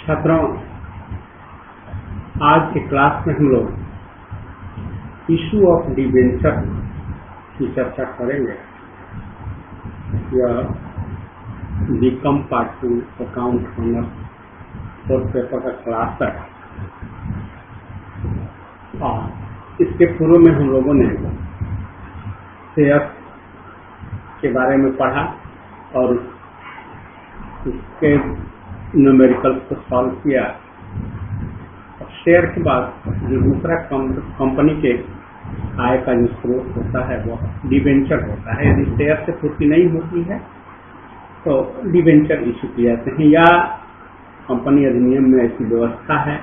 छात्रों, आज के क्लास में हम लोग इशू ऑफ डिबेंचर की चर्चा करेंगे। यह BCom part 2 account honour fourth paper का क्लास है। और इसके पूर्व में हम लोगों ने शेयर के बारे में पढ़ा और उसके न्यूमेरिकल्स को सॉल्व किया। और शेयर के बाद जो दूसरा कंपनी के आय का जो स्रोत होता है वो डिबेंचर होता है। यदि शेयर से पूर्ति नहीं होती है तो डिबेंचर इशू किए जाते हैं, या कंपनी अधिनियम में ऐसी व्यवस्था है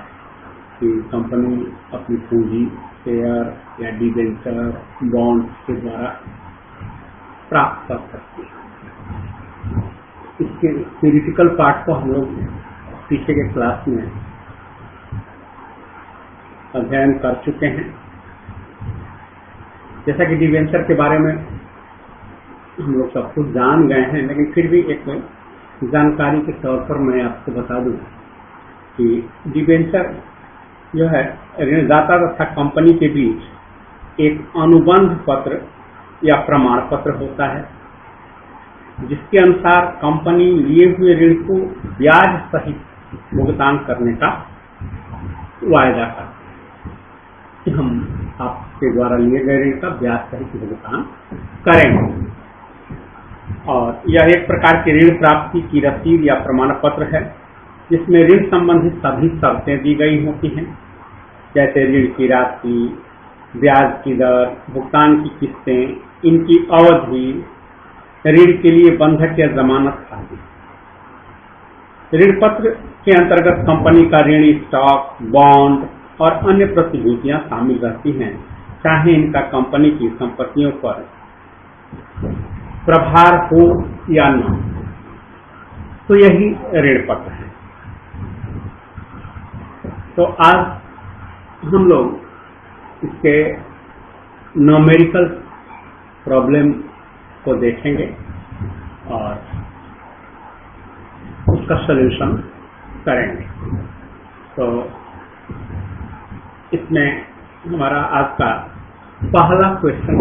कि कंपनी अपनी पूंजी शेयर या डिबेंचर बॉन्ड्स के द्वारा प्राप्त कर सकती है। इसके थ्योरेटिकल पार्ट को हम लोग पीछे के क्लास में अध्ययन कर चुके हैं। जैसा कि डिबेंचर के बारे में हम लोग सब कुछ जान गए हैं, लेकिन फिर भी एक जानकारी के तौर पर मैं आपको बता दूं कि डिबेंचर जो है ऋणदाता तथा कंपनी के बीच एक अनुबंध पत्र या प्रमाण पत्र होता है, जिसके अनुसार कंपनी लिए हुए ऋण को ब्याज सहित भुगतान करने का वायदा करती है कि हम आपके द्वारा लिए गए ऋण का ब्याज सहित भुगतान करेंगे। और यह एक प्रकार की ऋण प्राप्ति की रसीद या प्रमाण पत्र है, जिसमें ऋण संबंधित सभी शर्तें दी गई होती हैं, जैसे ऋण की राशि, ब्याज की दर, भुगतान की किस्तें, इनकी अवधि, ऋण के लिए बंधक या जमानत आदि। ऋण पत्र के अंतर्गत कंपनी का ऋण स्टॉक, बॉन्ड और अन्य प्रतिभूतियां शामिल रहती हैं, चाहे इनका कंपनी की संपत्तियों पर प्रभार हो या न। तो यही ऋण पत्र है। तो आज हम लोग इसके न्यूमेरिकल प्रॉब्लम को देखेंगे और उसका सलूशन करेंगे। तो इसमें हमारा आज का पहला क्वेश्चन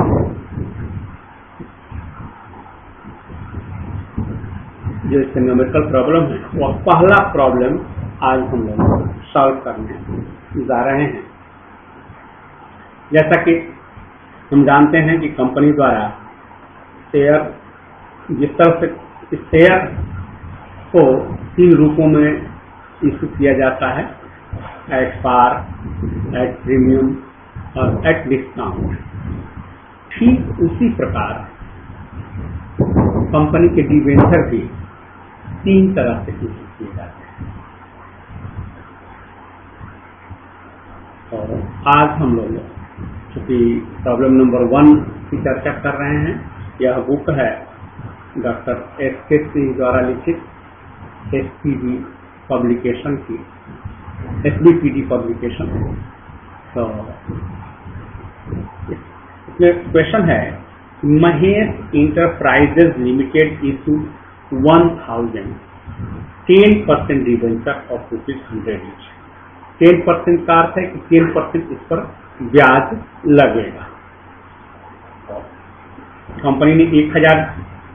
जो इसका न्यूमेरिकल प्रॉब्लम है, वह पहला प्रॉब्लम आज हम लोग सॉल्व करने जा रहे हैं। जैसा कि हम जानते हैं कि कंपनी द्वारा शेयर, जिस तरह से शेयर को 3 रूपों में इशू किया जाता है, एट पार, एट प्रीमियम और एट डिस्काउंट, ठीक उसी प्रकार कंपनी के डिबेंचर भी 3 तरह से इशू किए जाते हैं। और आज हम लोग चूंकि प्रॉब्लम नंबर 1 की चर्चा कर रहे हैं, यह बुक है डॉक्टर एस.के. सिंह द्वारा लिखित एसपीडी पब्लिकेशन की, एसबीपीडी पब्लिकेशन। तो इसमें क्वेश्चन है, Mahesh enterprises limited issue 1000 10% debenture of ₹100 each. 10% का अर्थ है कि 10% इस पर ब्याज लगेगा। कंपनी ने 1000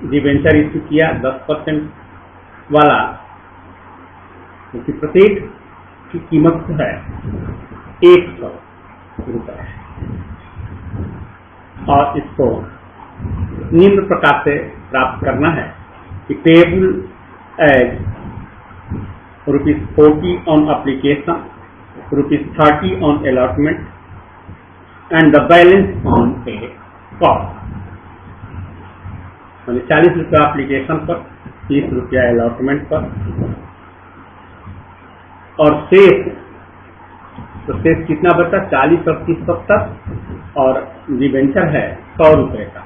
डिबेंचर इशू किया 10% वाला, क्योंकि प्रत्येक की कीमत है 100 रुपए। और इसको निम्न प्रकार से प्राप्त करना है कि payable as ₹40 on application, ₹30 on allotment and the balance on a cost. 40 रुपया एप्लीकेशन पर, 30 रुपया अलॉटमेंट पर, और शेष, तो शेष कितना बचा? 40 और 30 70, और डिबेंचर है 100 रुपए का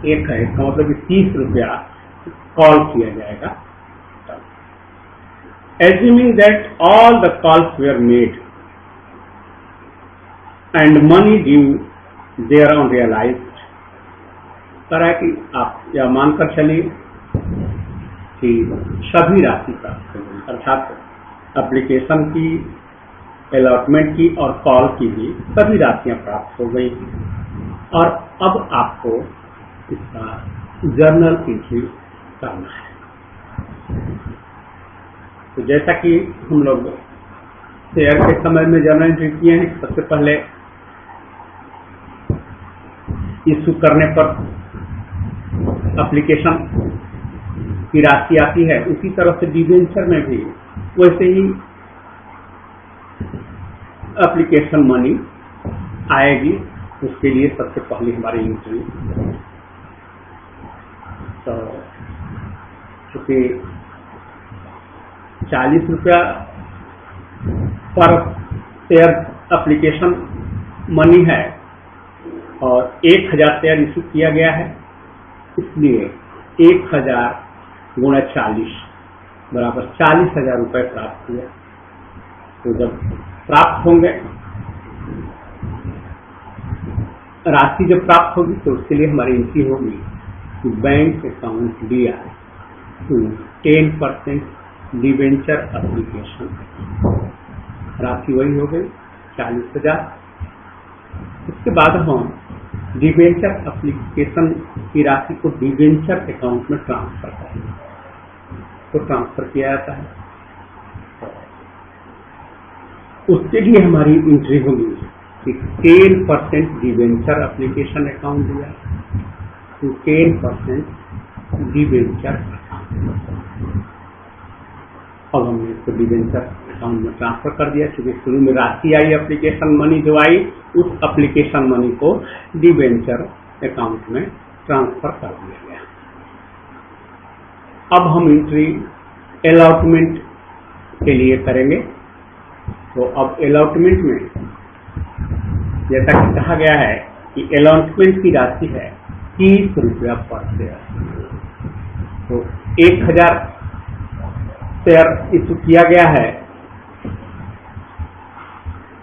एक है, इसका मतलब कि 30 रुपया कॉल किया जाएगा। Assuming that all the calls were made and money due thereon realized, तरह की आप यह मानकर चलिए कि सभी राशि प्राप्त होगी, अर्थात एप्लीकेशन की, अलॉटमेंट की और कॉल की भी सभी राशियां प्राप्त हो गई हैं और अब आपको इसका जर्नल एंट्री करना है। तो जैसा कि हम लोग शेयर के समय में जर्नल एंट्री किए हैं, सबसे पहले इशू करने पर एप्लीकेशन की राशि आती है, उसी तरह से डिबेंचर में भी वैसे ही एप्लीकेशन मनी आएगी। उसके लिए सबसे पहले हमारी एंट्री, तो चूंकि 40 रुपया पर शेयर एप्लीकेशन मनी है और 1000 शेयर इशू किया गया है, इसलिए 1000 गुणा 40 बराबर 40,000 रुपये प्राप्त हुए। तो जब प्राप्त होंगे, राशि जब प्राप्त होगी तो उसके लिए हमारी एंट्री होगी कि बैंक अकाउंट दिया टू 10% डिबेंचर एप्लीकेशन। राशि वही हो गई 40,000। उसके बाद हम डिबेंचर एप्लीकेशन की राशि को डिबेंचर अकाउंट में ट्रांसफर करेंगे, तो ट्रांसफर किया जाता है। उसके लिए हमारी एंट्री होगी कि 10% डिबेंचर एप्लीकेशन अकाउंट दिया तो 10% डिबेंचर अकाउंट। अब हमने इसको डिबेंचर अकाउंट में ट्रांसफर कर दिया, क्योंकि शुरू में राशि आई, एप्लीकेशन मनी जो आई, उस एप्लीकेशन मनी को डिबेंचर अकाउंट में ट्रांसफर कर दिया गया। अब हम एंट्री अलॉटमेंट के लिए करेंगे। तो अब अलॉटमेंट में जैसा कि कहा गया है कि अलॉटमेंट की राशि है 30 रुपया पर शेयर। तो 1000 शेयर इशू किया गया है,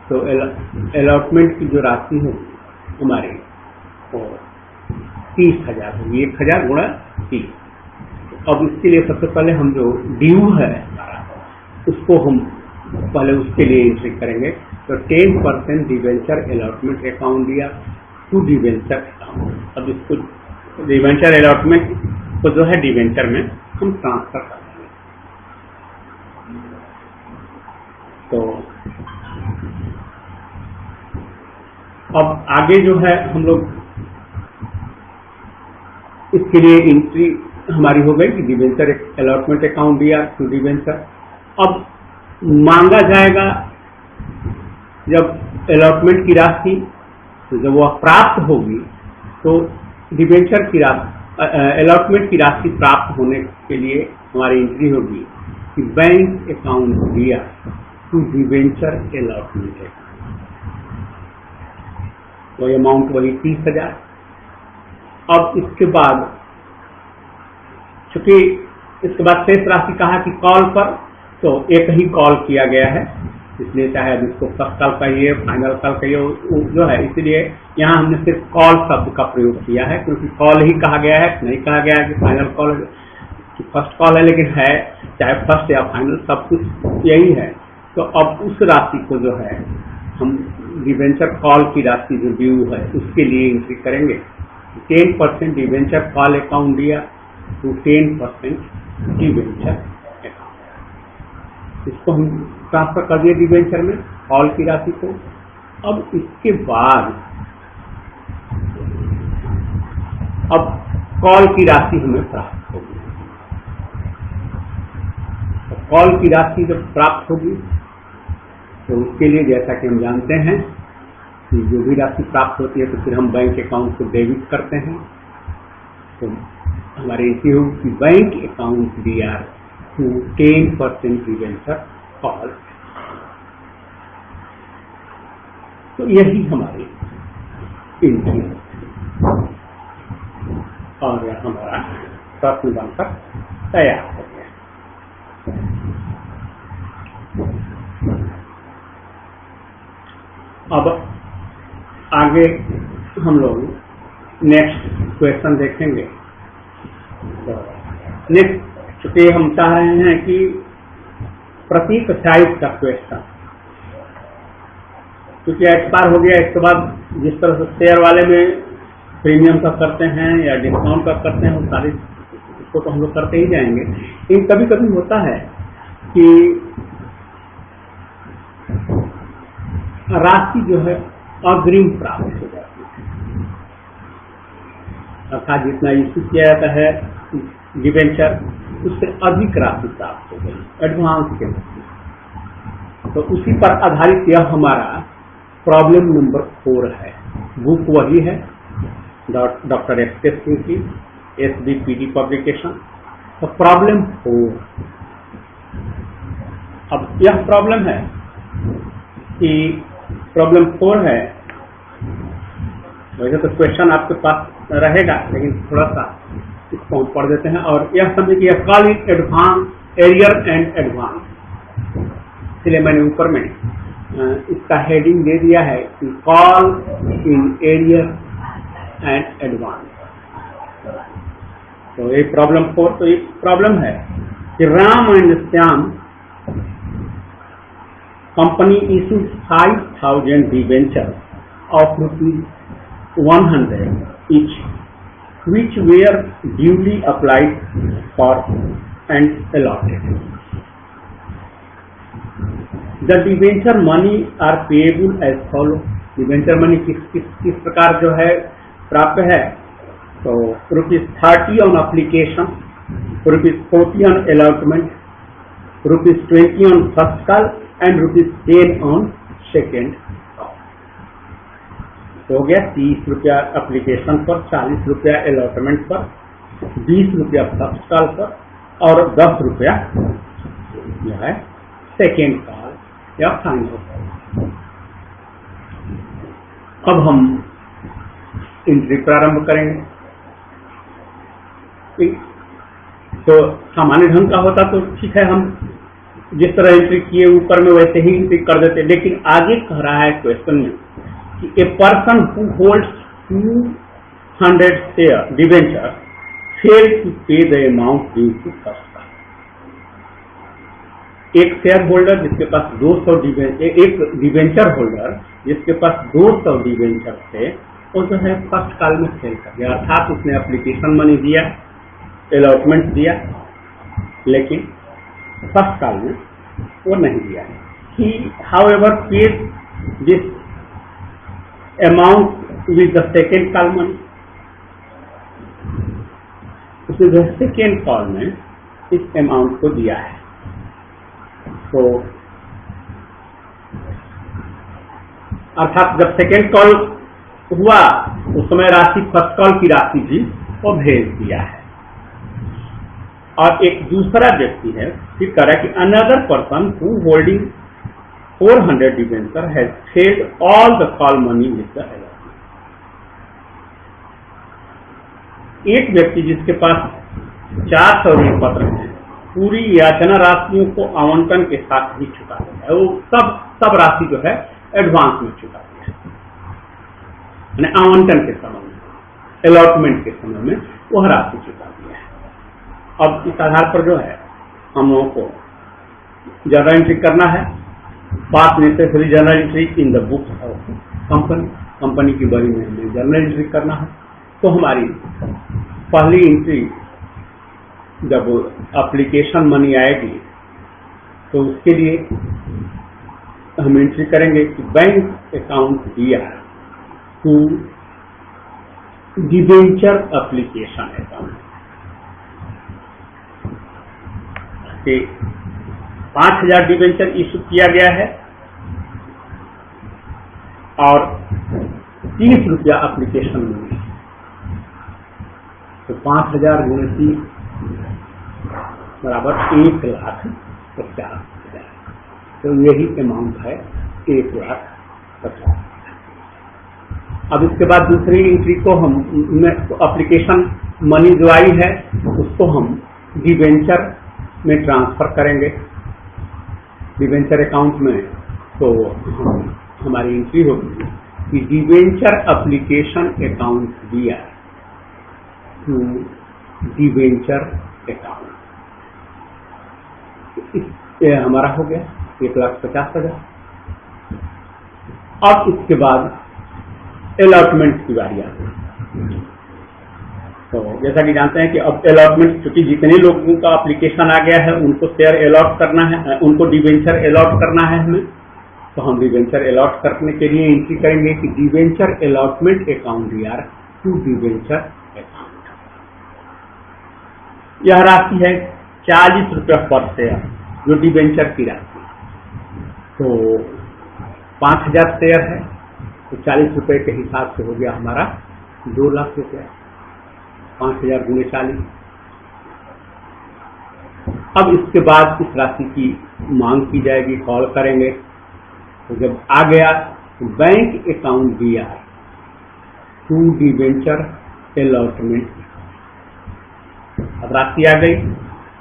तो अलॉटमेंट की जो राशि होगी हमारी वो 30,000 होगी, 1000 गुणा 30। अब इसके लिए सबसे पहले हम जो ड्यू है उसको हम पहले उसके लिए एंट्री करेंगे। तो 10% डिबेंचर अलॉटमेंट अकाउंट दिया टू डिबेंचर अकाउंट। अब इसको डिबेंचर अलॉटमेंट को जो है डिबेंचर में हम ट्रांसफर कर देंगे। तो अब आगे जो है हम लोग इसके लिए एंट्री हमारी हो गई कि डिबेंचर अलॉटमेंट अकाउंट दिया टू डिबेंचर। अब मांगा जाएगा जब अलॉटमेंट की राशि, तो जब वह प्राप्त होगी तो डिबेंचर की राशि, अलॉटमेंट की राशि प्राप्त होने के लिए हमारी एंट्री होगी कि बैंक अकाउंट दिया टू डिबेंचर अलॉटमेंट अकाउंट। वही अमाउंट वही 30,000। अब इसके बाद चूंकि इसके बाद शेष राशि कहा कि कॉल पर, तो एक ही कॉल किया गया है, इसलिए चाहे अब इसको फर्स्ट कॉल कहिए, फाइनल कॉल कहिए, जो है, इसलिए यहाँ हमने सिर्फ कॉल शब्द का प्रयोग किया है, क्योंकि कॉल ही कहा गया है, नहीं कहा गया है कि फाइनल कॉल कि फर्स्ट कॉल है, लेकिन है चाहे फर्स्ट या फाइनल सब कुछ यही है। तो अब उस राशि को जो है हम डिबेंचर कॉल की राशि जो ड्यू है उसके लिए एंट्री करेंगे। 10% डिबेंचर कॉल अकाउंट दिया तो 10% डिबेंचर अकाउंट, इसको हम ट्रांसफर कर दिए डिबेंचर में कॉल की राशि को। अब इसके बाद अब कॉल की राशि हमें प्राप्त होगी। तो कॉल की राशि जब प्राप्त होगी तो उसके लिए जैसा कि हम जानते हैं कि जो भी राशि प्राप्त होती है तो फिर हम बैंक अकाउंट को डेबिट करते हैं। तो हमारी एंट्री होगी कि बैंक अकाउंट दिया टू 10% डिबेंचर कॉल। तो यही हमारी एंट्री है और हमारा प्रश्न बनकर तैयार हो गया। अब आगे हम लोग नेक्स्ट क्वेश्चन देखेंगे। तो नेक्स्ट चूंकि हम चाह रहे हैं कि प्रत्येक साइज का क्वेश्चन, क्योंकि एक्सपायर हो गया इसके बाद जिस तरह से शेयर वाले में प्रीमियम का करते हैं या डिस्काउंट का करते हैं, वो सारी इसको तो हम लोग करते ही जाएंगे। लेकिन कभी कभी होता है कि राशि जो है अग्रिम प्राप्त हो जाती है, अर्थात जितना इश्यू किया जाता है डिबेंचर उससे अधिक राशि प्राप्त हो गई एडवांस के रूप। तो उसी पर आधारित यह हमारा प्रॉब्लम नंबर 4 है। बुक वही है, डॉक्टर एस सिंह की SBPD पब्लिकेशन। तो प्रॉब्लम 4, अब यह प्रॉब्लम है कि प्रॉब्लम 4 है। वैसे तो क्वेश्चन आपके पास रहेगा, लेकिन थोड़ा सा इसको हम पढ़ देते हैं और यह समझे कि call in advance arrear and advance, इसलिए मैंने ऊपर में इसका हेडिंग दे दिया है कि call in arrear and advance. तो ये प्रॉब्लम 4, तो एक प्रॉब्लम है कि Ram and Shyam company issued 5,000 debentures of ₹100 each, which were duly applied for and allotted. The debenture money are payable as follows. debenture money किस प्रकार जो है प्राप्त है, तो ₹30 on application, ₹40 on allotment, ₹20 on first call and ₹10 on second call. तो हो गया 30 रुपया एप्लीकेशन पर, 40 रुपया अलॉटमेंट पर, 20 रुपया फर्स्ट कॉल पर और 10 रुपया जो है सेकेंड कॉल या फाइनल कॉल। अब हम एंट्री प्रारंभ करेंगे। तो सामान्य ढंग का होता तो ठीक है, हम जिस तरह एंट्री किए ऊपर में वैसे ही एंट्री कर देते, लेकिन आगे कह रहा है क्वेश्चन में कि a person who holds 200 share debenture fail to pay the amount due to first call. एक शेयर होल्डर जिसके पास 200 डिबेंचर, एक डिबेंचर होल्डर जिसके पास 200 डिबेंचर थे, वो जो है फर्स्ट कॉल में फेल कर गया, अर्थात उसने एप्लीकेशन मनी दिया, अलॉटमेंट दिया, लेकिन फर्स्ट कॉल में वो नहीं दिया है। He however paid this amount with the second call money. उसने जो सेकेंड कॉल में इस अमाउंट को दिया है। तो अर्थात जब सेकेंड कॉल हुआ उस समय राशि फर्स्ट कॉल की राशि भी वो भेज दिया है। और एक दूसरा व्यक्ति है, फिर कह रहा है कि another person who holding 400 debenture has failed all the call money with the allotment. एक व्यक्ति जिसके पास 400 ऋण पत्र हैं, पूरी याचना राशियों को आवंटन के साथ ही चुका दिया है। वो सब राशि जो है एडवांस में चुका दिया है, यानी आवंटन के समय में, अलॉटमेंट के समय में वह राशि चुका दिया है। अब इस आधार पर जो है हम लोगों को जर्नल एंट्री करना है। पास necessary journal entry in the book of company की बड़ी में हमें जर्नल एंट्री करना है। तो हमारी पहली एंट्री जब एप्लीकेशन मनी आएगी तो उसके लिए हम एंट्री करेंगे कि बैंक अकाउंट दिया टू डिबेंचर एप्लीकेशन अकाउंट के 5000 डिबेंचर इशू किया गया है और 30 रुपया एप्लीकेशन मनी। तो 5000 गुणे 30 बराबर 1,50,000। तो यही अमाउंट है 1,50,000। अब इसके बाद दूसरी एंट्री को हम एप्लीकेशन मनी जो आई है उसको हम डिबेंचर में ट्रांसफर करेंगे, डिबेंचर अकाउंट में। तो हमारी एंट्री होगी कि डिबेंचर एप्लीकेशन अकाउंट दिया टू डिबेंचर अकाउंट। ये हमारा हो गया 1,50,000। अब इसके बाद अलॉटमेंट की बारी आती है। तो जैसा कि जानते हैं कि अब अलॉटमेंट, क्योंकि जितने लोगों का एप्लीकेशन आ गया है उनको शेयर अलॉट करना है, उनको डिवेंचर अलॉट करना है हमें। तो हम डिवेंचर अलॉट करने के लिए एंट्री करेंगे कि डिवेंचर अलॉटमेंट अकाउंट यार टू डिवेंचर अकाउंट। यह राशि है 40 रुपये पर शेयर, जो डिवेंचर की राशि। तो 5,000 शेयर है, तो 40 रुपये के हिसाब से हो गया हमारा 2 लाख रुपया। 5,000 गुणे 40। अब इसके बाद इस राशि की मांग की जाएगी, कॉल करेंगे। तो जब आ गया तो बैंक अकाउंट दिया टू डिवेंचर अलॉटमेंट, अब राशि आ गई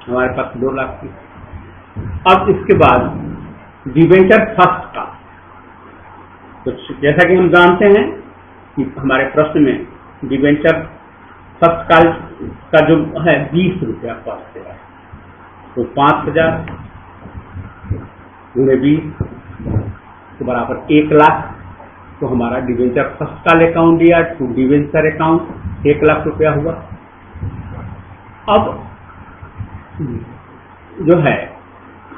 हमारे पास 2 लाख की। अब इसके बाद डिवेंचर फर्स्ट का, तो जैसा कि हम जानते हैं कि हमारे प्रश्न में डिवेंचर फर्स्ट काल का जो है 20 रुपया पर शेयर, तो 5,000 गुणे 20 तो बराबर 1 लाख। तो हमारा डिवेंचर फर्स्ट काल अकाउंट दिया टू डिवेंचर अकाउंट 1 लाख रुपया हुआ। अब जो है,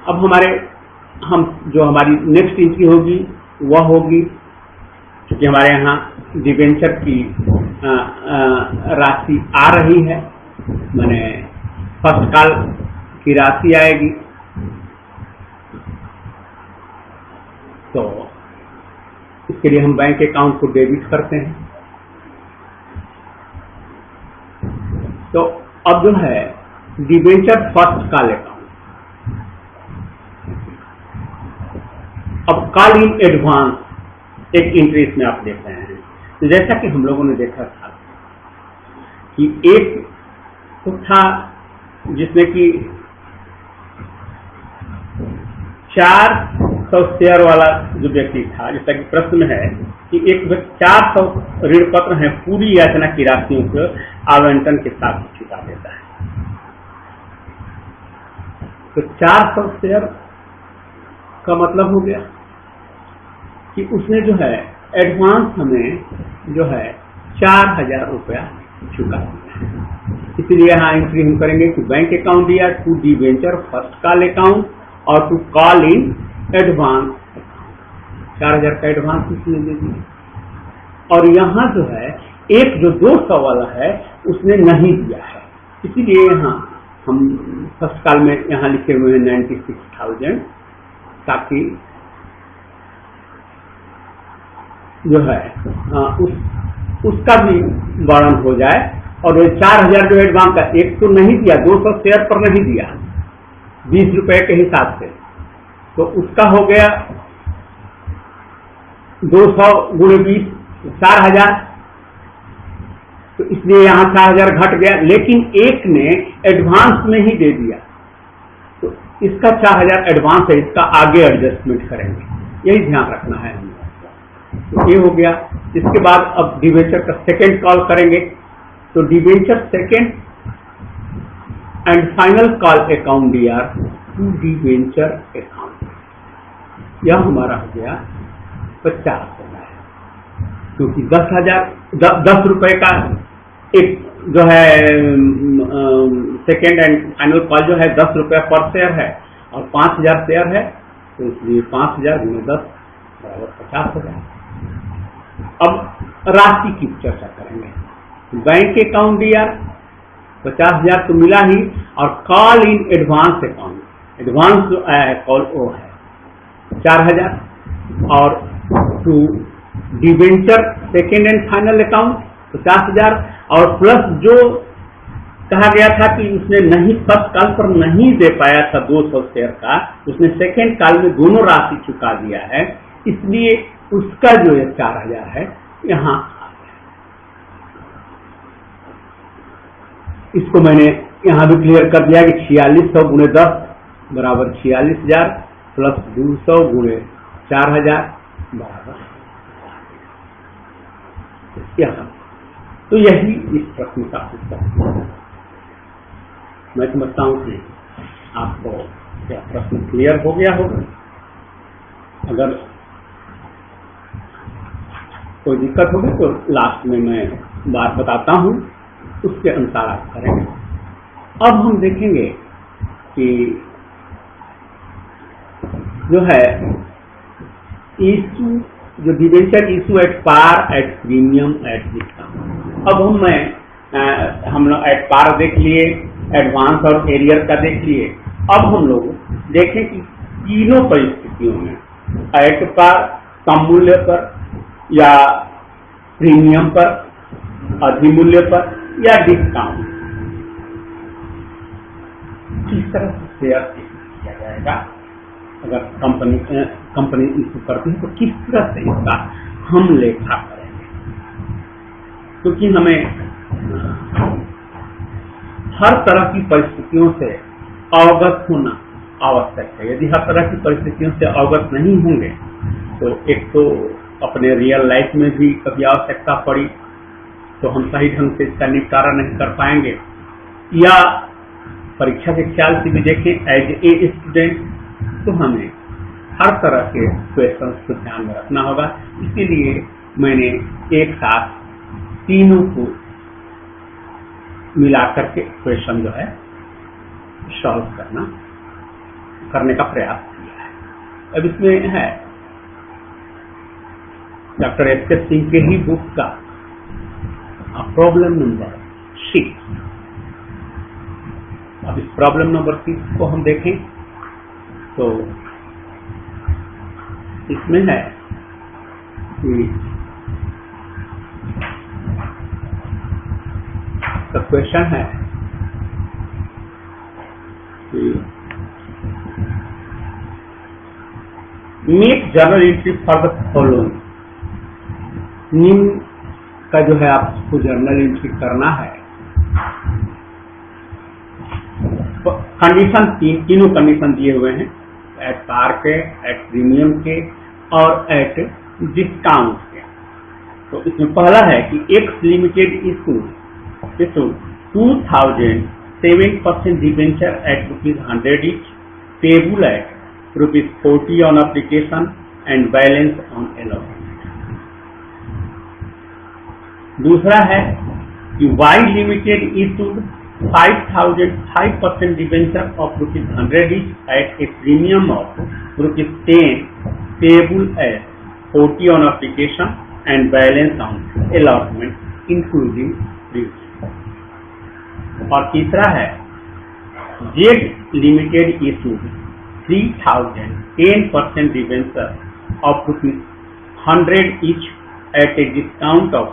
अब हमारी नेक्स्ट एंट्री होगी वह होगी, क्योंकि हमारे यहाँ डिवेंचर की राशि आ रही है, माने फर्स्ट काल की राशि आएगी। तो इसके लिए हम बैंक अकाउंट को डेबिट करते हैं। तो अब जो है डिवेंचर फर्स्ट कॉल अकाउंट, अब कॉल इन एडवांस एक एंट्री इसमें आप देख रहे हैं। तो जैसा कि हम लोगों ने देखा था कि एक तो था जिसमें कि 400 शेयर वाला जो व्यक्ति था, जैसा कि प्रश्न में है कि एक 400 ऋण पत्र है पूरी याचना की राशियों को आवंटन के साथ चुका देता है। तो 400 शेयर का मतलब हो गया कि उसने जो है एडवांस हमें जो है 4,000 रुपया चुका दिया। इसलिए यहाँ एंट्री हम करेंगे कि बैंक अकाउंट दिया to debenture first call account और टू कॉल इन एडवांस 4,000 का एडवांस इसने दे दिया। और यहाँ जो है एक जो 200 वाला है उसने नहीं दिया है, इसीलिए यहाँ हम फर्स्ट कॉल में यहाँ लिखे हुए हैं 96,000, ताकि जो है उसका भी वर्णन हो जाए। और 4,000 जो एडवांस का एक तो नहीं दिया, 200 शेयर पर नहीं दिया 20 रुपए के हिसाब से, तो उसका हो गया 200 गुणे 20 4,000। तो इसलिए यहाँ 4,000 घट गया, लेकिन एक ने एडवांस में ही दे दिया, तो इसका 4,000 एडवांस है, इसका आगे एडजस्टमेंट करेंगे, यही ध्यान रखना है हमें। तो ये हो गया। इसके बाद अब डिवेंचर का सेकेंड कॉल करेंगे। तो debenture second and final call account दिया टू डिवेंचर अकाउंट, यह हमारा हो गया 50,000, क्योंकि 10 रुपए का एक जो है सेकेंड एंड फाइनल कॉल जो है 10 रुपया पर शेयर है और 5,000 शेयर है, तो इसलिए 5,000 गुणे 10 बराबर 50,000। अब राशि की चर्चा करेंगे। बैंक अकाउंट दिया 50,000 तो मिला ही, और call in advance account, advance जो आया है कॉल वो है 4,000, और to debenture second and final account 50,000, और प्लस जो कहा गया था कि उसने नहीं फर्स्ट कॉल पर नहीं दे पाया था 200 शेयर का, उसने सेकेंड कॉल में दोनों राशि चुका दिया है, इसलिए उसका जो 4,000 है यहाँ आ गया। इसको मैंने यहाँ भी क्लियर कर दिया कि 4600 गुणे 10 बराबर 46,000 प्लस 200 गुणे 4,000 बराबर यहाँ। तो यही इस प्रश्न का उत्तर है। मैं समझता हूँ कि आपको क्या प्रश्न क्लियर हो गया होगा? अगर कोई दिक्कत होगी तो लास्ट में मैं बात बताता हूँ, उसके अनुसार आप करेंगे। अब हम देखेंगे कि जो है इशू, जो debenture issue at par, at premium, at discount. अब हम लोग एट पार देख लिए, एडवांस और एरियर का देख लिए। अब हम लोग देखें कि तीनों परिस्थितियों में एट पार, कम मूल्य पर, या प्रीमियम पर, अधिमूल्य पर, या डिस्काउंट, किस तरह से शेयर किया जाएगा। अगर कंपनी इशू करती है तो किस तरह से इसका हम लेखा करेंगे, क्योंकि हमें हर तरह की परिस्थितियों से अवगत होना आवश्यक है। यदि हर तरह की परिस्थितियों से अवगत नहीं होंगे तो एक तो अपने रियल लाइफ में भी कभी आवश्यकता पड़ी तो हम सही ढंग से इसका निपटारा नहीं कर पाएंगे, या परीक्षा के ख्याल से भी देखें एज ए स्टूडेंट तो हमें हर तरह के क्वेश्चंस को ध्यान में रखना होगा। इसीलिए मैंने एक साथ तीनों को मिलाकर के क्वेश्चन जो है सॉल्व करने का प्रयास किया है। अब इसमें है डॉक्टर एस.के. सिंह के ही बुक का प्रॉब्लम नंबर 6। अब इस प्रॉब्लम नंबर 6 को हम देखें तो इसमें है कि क्वेश्चन है कि make journal entry for the following. निम्न का जो है आपको जर्नल एंट्री करना है। कंडीशन तीनों कंडीशन दिए हुए हैं, एट पार के, एट प्रीमियम के और एट डिस्काउंट के। तो इसमें पहला है कि X limited issue 2007% debenture at ₹100 each, payable at ₹40 on application and balance on allotment. दूसरा है कि Y limited issued 5% debenture of ₹100 each at a premium of ₹10, payable at 40 on application and balance on allotment including principal। और तीसरा है Z limited issued 10% debenture of ₹100 each at a discount of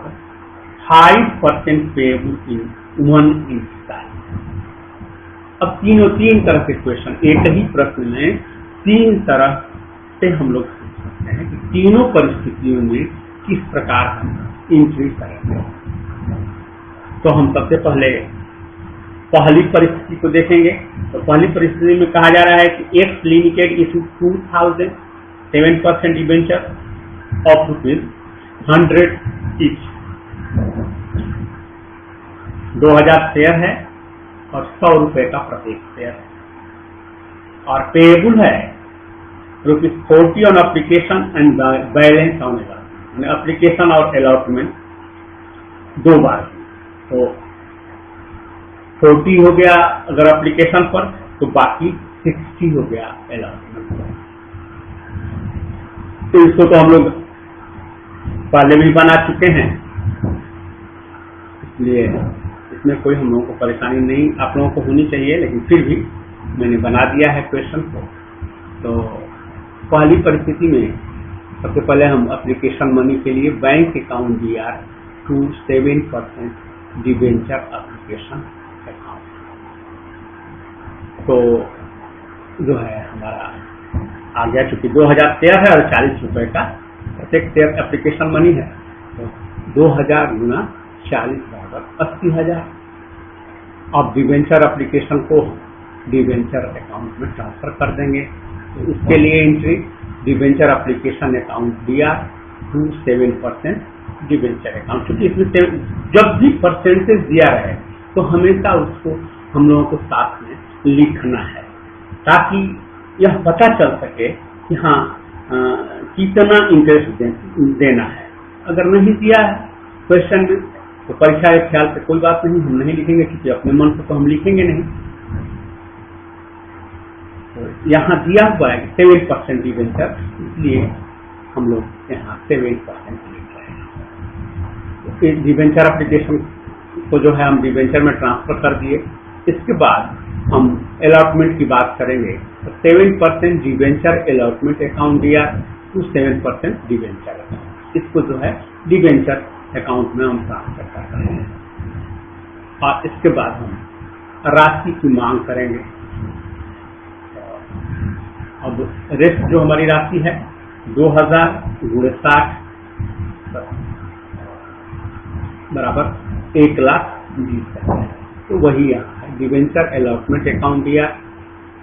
5% payable in 1 installment। अब तीन तरह के question एक ही प्रश्न में 3 तरह से हम लोग पूछ सकते हैं कि तीनों परिस्थितियों में किस प्रकार हम एंट्री करेंगे। तो हम सबसे पहले पहली परिस्थिति को देखेंगे। तो पहली परिस्थिति में कहा जा रहा है कि X limited issue 7% debenture of ₹100 each, 2000 share है और ₹100 का प्रत्येक शेयर है, और पेएबल है ₹40 on application and balance on allotment. Application और अलॉटमेंट 2 बार। तो 40 हो गया अगर एप्लीकेशन पर, तो बाकी 60 हो गया अलॉटमेंट पर। तो इसको तो हम लोग पहले भी बना चुके हैं, इसलिए इसमें कोई हम लोगों को परेशानी नहीं आप लोगों को होनी चाहिए, लेकिन फिर भी मैंने बना दिया है क्वेश्चन को। तो पहली परिस्थिति में सबसे पहले हम एप्लीकेशन मनी के लिए bank account DR to 7% debenture application account, तो जो है हमारा आ गया, चूंकि 2000 शेयर है और ₹40 का प्रत्येक शेयर एप्लीकेशन मनी है, तो 2000 गुना 40 बराबर 80,000। अब डिबेंचर एप्लीकेशन को डिबेंचर अकाउंट में ट्रांसफर कर देंगे। तो उसके लिए entry debenture application account DR to 7% debenture account, क्योंकि इसमें जब भी परसेंटेज दिया रहे तो हमेशा उसको हम लोगों को साथ में लिखना है। ताकि यह पता चल सके कि हाँ कितना इंटरेस्ट देना है। अगर नहीं दिया है क्वेश्चन में तो परीक्षा के ख्याल से कोई बात नहीं, हम नहीं लिखेंगे, क्योंकि अपने मन से तो हम लिखेंगे नहीं। तो यहाँ दिया हुआ है 7% डिवेंचर, इसलिए हम लोग यहाँ 7% लिख रहे हैं। डिवेंचर एप्लीकेशन को जो है हम डिवेंचर में ट्रांसफर कर दिए। इसके बाद हम अलॉटमेंट की बात करेंगे। तो 7% डिवेंचर अलॉटमेंट अकाउंट दिया टू 7% डिवेंचर अकाउंट, इसको जो है डिवेंचर अकाउंट में हम ट्रांसफर कर रहे हैं। और इसके बाद हम राशि की मांग करेंगे। अब रेस्ट जो हमारी राशि है 2000 × 60 बराबर 1,20,000, तो वही यहाँ है। डिवेंचर अलॉटमेंट अकाउंट दिया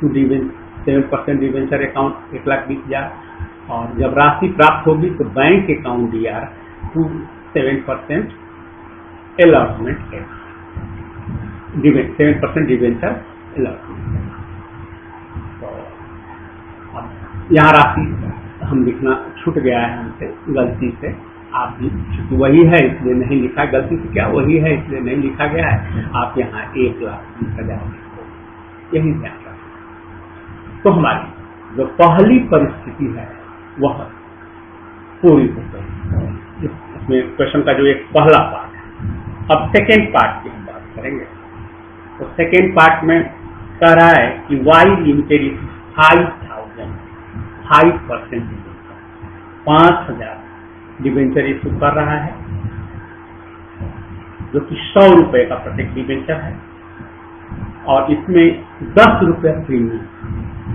टू 7% डिवेंचर अकाउंट 1,20,000, और जब राशि प्राप्त होगी तो बैंक अकाउंट दिया टू 7% अलॉटमेंट 7% डिवेंचर अलॉटमेंट। तो अब यहाँ राशि हम लिखना छूट गया है हमसे गलती से, आप भी चूंकि वही है इसलिए नहीं लिखा, गलती से क्या वही है इसलिए नहीं लिखा गया है। आप यहाँ 1,20,000 लिखो, यही ध्यान रखें। तो हमारी जो पहली परिस्थिति है वह पूरी हो गई। इसमें क्वेश्चन का जो एक पहला पार्ट है। अब सेकेंड पार्ट की हम बात करेंगे। तो सेकेंड पार्ट में कह रहा है कि Y लिमिटेड 5% 5,000 डिवेंचर इशू कर रहा है, जो कि 100 रुपए का प्रत्येक डिवेंचर है, और इसमें 10 रुपया प्रीमियम,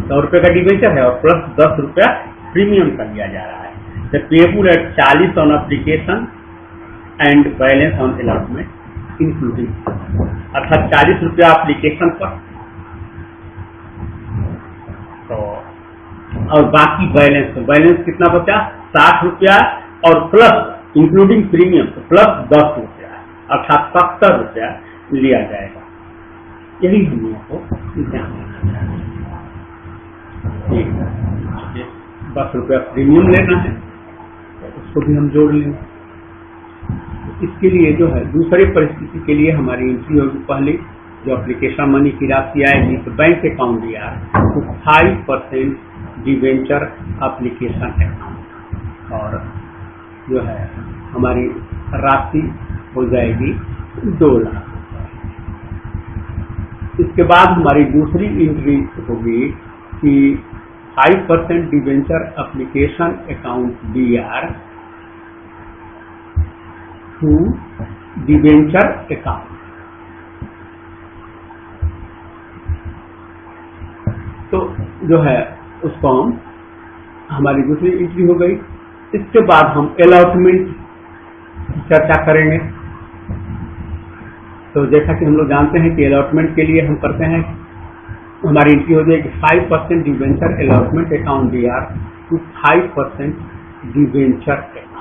100 रुपए का डिवेंचर है और प्लस 10 रुपया प्रीमियम का दिया जा रहा है। The payable at 40 on application and balance on allotment including, अर्थात 40 रुपया एप्लीकेशन पर तो, और बाकी बैलेंस, तो बैलेंस कितना बचा 60 रुपया और प्लस इंक्लूडिंग प्रीमियम तो प्लस 10 रुपया, अर्थात 70 रुपया लिया जाएगा। यही हम लोगों को ध्यान रखना है। 10 रुपया प्रीमियम लेना है तो उसको भी हम जोड़ लेंगे। इसके लिए जो है दूसरी परिस्थिति के लिए हमारी एंट्री होगी। पहले जो एप्लीकेशन मनी की राशि आएगी तो बैंक अकाउंट दिया तो 5% डिवेंचर एप्लीकेशन अकाउंट, और जो है हमारी राशि हो जाएगी 2 लाख। इसके बाद हमारी दूसरी एंट्री होगी कि 5% debenture application account DR to debenture account. तो जो है उसको हम हमारी दूसरी एंट्री हो गई। इसके बाद हम अलॉटमेंट की चर्चा करेंगे। तो जैसा कि हम लोग जानते हैं कि अलॉटमेंट के लिए हम करते हैं, हमारी एंट्री हो जाएगी 5% debenture allotment account DR to 5% debenture account.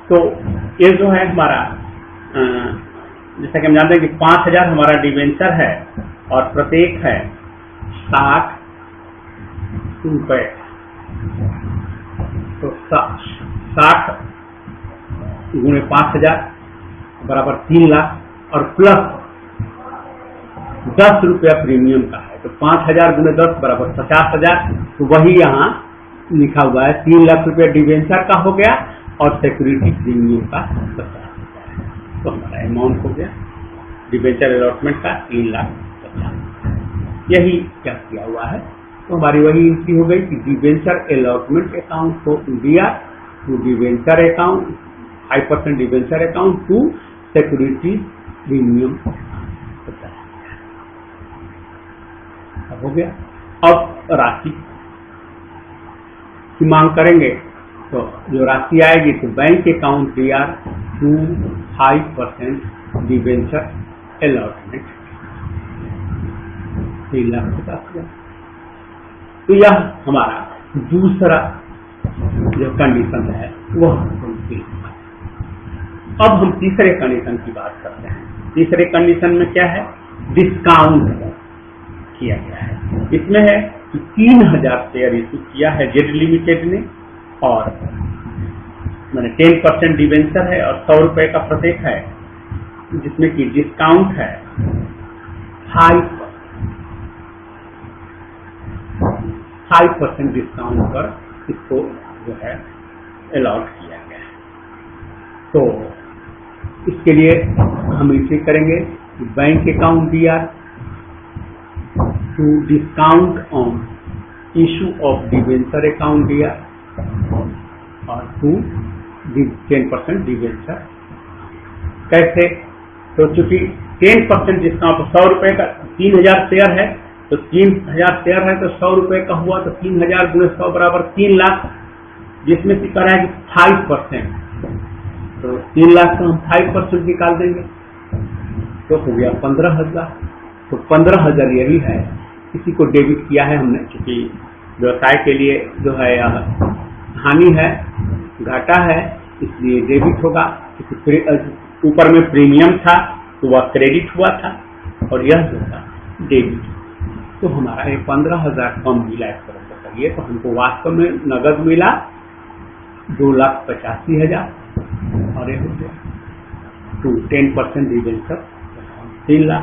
तो ये जो है हमारा जैसा कि हम जानते हैं कि 5,000 हमारा डिवेंचर है और प्रत्येक है 60 रुपए, तो 60 गुणे 5,000 बराबर 3 लाख, और प्लस 10 रुपया प्रीमियम का है तो 5,000 गुणे 10 बराबर 50,000। तो वही यहाँ लिखा हुआ है 3 लाख रुपया डिवेंचर का हो गया और सिक्योरिटी प्रीमियम का 50,000। तो हमारा अमाउंट हो गया डिवेंचर अलॉटमेंट का 3,50,000। यही क्या किया हुआ है। तो हमारी वही एंट्री हो गई कि डिवेंचर अलॉटमेंट अकाउंट को दिया to debenture account 5% debenture account to security premium हो गया। अब राशि की मांग करेंगे। तो जो राशि आएगी तो bank account DR to 5% debenture allotment 3,50,000। तो यह हमारा दूसरा जो कंडीशन है वह अब हम तीसरे कंडीशन की बात करते हैं। तीसरे कंडीशन में क्या है, डिस्काउंट किया गया है। इसमें है कि 3000 शेयर इशू किया है जेड लिमिटेड ने, और मैंने 10% डिवेंचर है और 100 रुपए का प्रत्येक है, जिसमें कि डिस्काउंट है 5% डिस्काउंट पर इसको जो है अलॉट किया गया है। तो इसके लिए हम इसे करेंगे bank account DR to discount on issue of debenture account DR और टू 10% डिवेंचर। कैसे? तो चूंकि 10% डिस्काउंट 100 रुपए का 3000 शेयर है, तो 3000 शेयर है तो 100 रुपए का हुआ, तो 3000 गुणे 100 बराबर 3 लाख, जिसमें से कह रहा है कि 5%, तो 3 लाख का हम 5% निकाल देंगे तो हो गया 15,000। तो 15,000 यही है, इसी को डेबिट किया है हमने, क्योंकि व्यवसाय के लिए जो है यह हानि है, घाटा है, इसलिए डेबिट होगा। ऊपर में प्रीमियम था तो वह क्रेडिट हुआ था, और यह जो था डेबिट। तो हमारा ये 15,000 कम मिला इस तरह से करिए, तो हमको वास्तव में नगद मिला 2,85,000 और ये हो गया टू 10% डिवेंचर 3 लाख।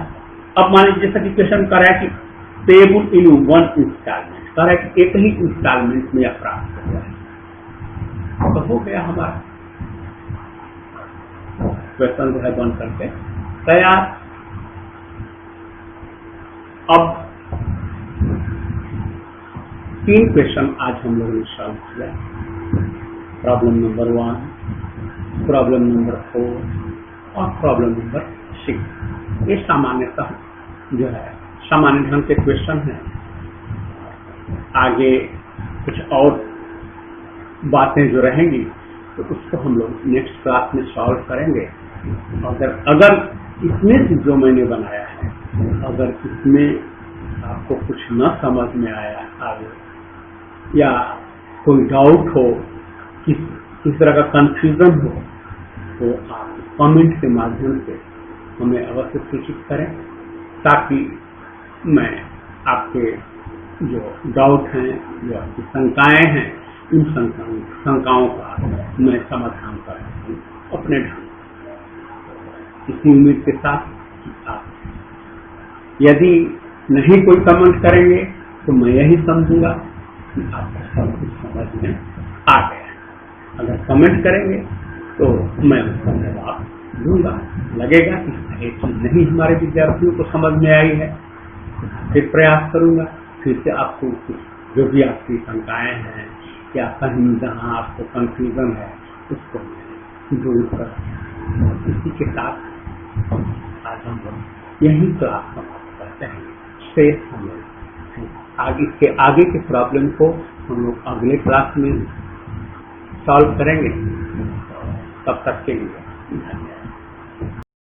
अब मान लीजिए जैसा कि क्वेश्चन कर रहा है कि पेबल इन 1 इंस्टॉलमेंट, कह रहा है कि एक ही इंस्टॉलमेंट में प्राप्त हो गया, तो हो गया हमारा क्वेश्चन जो है बन करके तैयार। अब 3 क्वेश्चन आज हम लोगों ने सॉल्व किया। प्रॉब्लम नंबर 1, प्रॉब्लम नंबर 4 और प्रॉब्लम नंबर 6। ये सामान्यतः जो है सामान्य ढंग के क्वेश्चन हैं। आगे कुछ और बातें जो रहेंगी तो उसको हम लोग नेक्स्ट क्लास में सॉल्व करेंगे। अगर इसमें से जो मैंने बनाया है, अगर इसमें आपको कुछ न समझ में आए या कोई डाउट हो, किस तरह का कंफ्यूजन हो, तो आप कमेंट के माध्यम से हमें अवश्य सूचित करें, ताकि मैं आपके जो डाउट हैं, जो आपकी शंकाएं हैं, उन शंकाओं का मैं समाधान कर सकूं अपने ढंग। इसी उम्मीद के साथ कि आप यदि नहीं कोई कमेंट करेंगे तो मैं यही समझूंगा कि आपको सब कुछ समझ में आ गया। अगर कमेंट करेंगे तो मैं उसका जवाब दूंगा। लगेगा कि ये चीज नहीं हमारे विद्यार्थियों को समझ में आई है, फिर प्रयास करूंगा, फिर से आपको जो भी आपकी शंकाएं हैं या कहीं जहां आपको कंफ्यूजन है उसको दूर कर। इसी के साथ आज हम लोग यही क्लास समाप्त करते हैं। शेष हम लोग इसके आगे के प्रॉब्लम को हम लोग अगले क्लास में सॉल्व करेंगे। तब तक के लिए धन्यवाद।